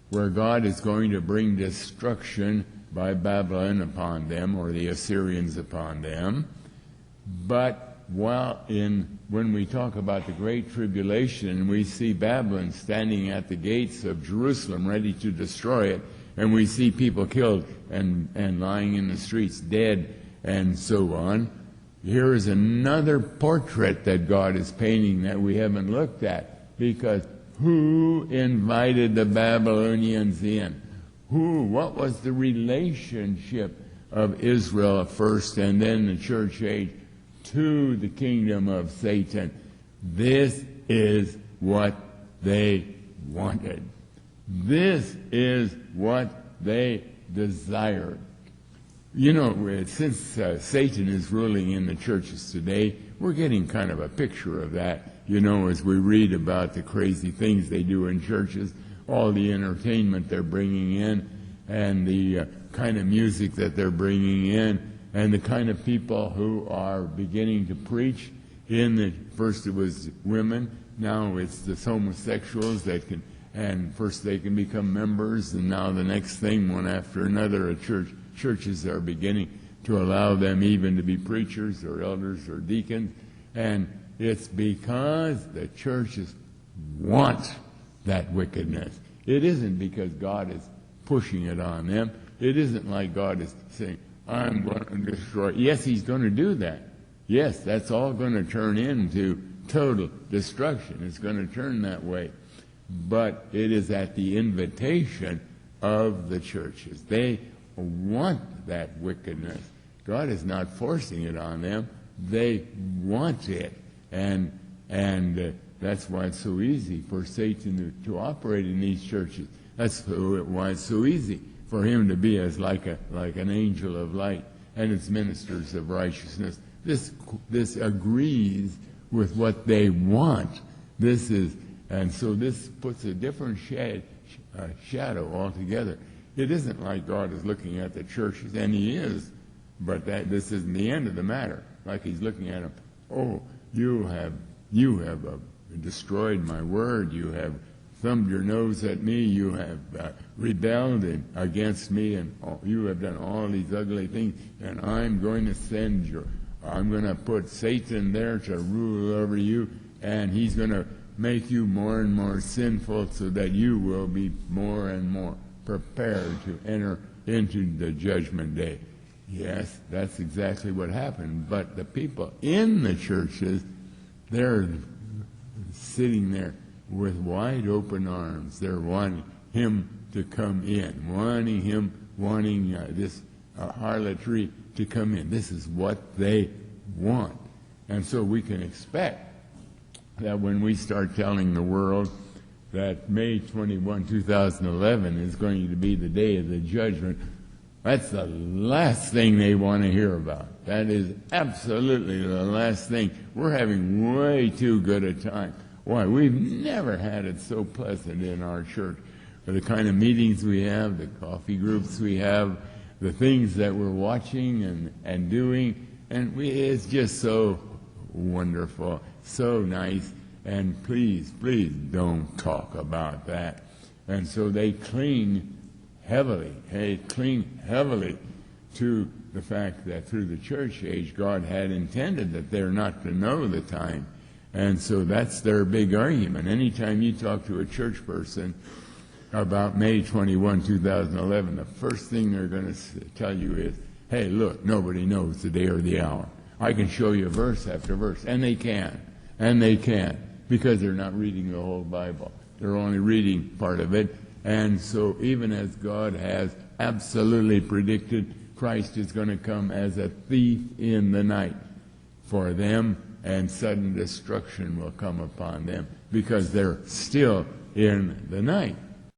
where God is going to bring destruction by Babylon upon them, or the Assyrians upon them. But when we talk about the Great Tribulation, we see Babylon standing at the gates of Jerusalem ready to destroy it, and we see people killed and lying in the streets dead and so on. Here is another portrait that God is painting that we haven't looked at, because who invited the Babylonians in? What was the relationship of Israel first and then the church age to the kingdom of Satan? This is what they wanted. This is what they desired. You know, since Satan is ruling in the churches today, we're getting kind of a picture of that, you know, as we read about the crazy things they do in churches, all the entertainment they're bringing in, and the kind of music that they're bringing in, and the kind of people who are beginning to preach. First it was women, now it's the homosexuals that can, and first they can become members, and now the next thing, one after another, churches are beginning to allow them even to be preachers or elders or deacons. And it's because the churches want that wickedness. It isn't because God is pushing it on them. It isn't like God is saying, I'm going to destroy. Yes, he's going to do that. Yes, that's all going to turn into total destruction. It's going to turn that way. But it is at the invitation of the churches. They want that wickedness. God is not forcing it on them. They want it. And that's why it's so easy for Satan to operate in these churches. That's why it's so easy for him to be as like an angel of light and its ministers of righteousness. This agrees with what they want. And so this puts a different shadow altogether. It isn't like God is looking at the churches, and he is, but this isn't the end of the matter. Like he's looking at them, oh, you have destroyed my word, you have thumbed your nose at me, you have rebelled against me, and you have done all these ugly things, and I'm going to put Satan there to rule over you, and he's going to make you more and more sinful so that you will be more and more prepared to enter into the judgment day. Yes, that's exactly what happened. But the people in the churches, they're sitting there with wide open arms. They're wanting him to come in, wanting this harlotry to come in. This is what they want. And so we can expect that when we start telling the world that May 21, 2011 is going to be the day of the judgment, that's the last thing they want to hear about. That is absolutely the last thing. We're having way too good a time. Why? We've never had it so pleasant in our church. The kind of meetings we have, the coffee groups we have, the things that we're watching and doing, and it's just so wonderful, so nice. And please, please don't talk about that. And so they cling heavily to the fact that through the church age, God had intended that they're not to know the time. And so that's their big argument. Anytime you talk to a church person about May 21, 2011, the first thing they're going to tell you is, hey, look, nobody knows the day or the hour. I can show you verse after verse. And they can. Because they're not reading the whole Bible. They're only reading part of it. And so even as God has absolutely predicted, Christ is going to come as a thief in the night for them, and sudden destruction will come upon them because they're still in the night.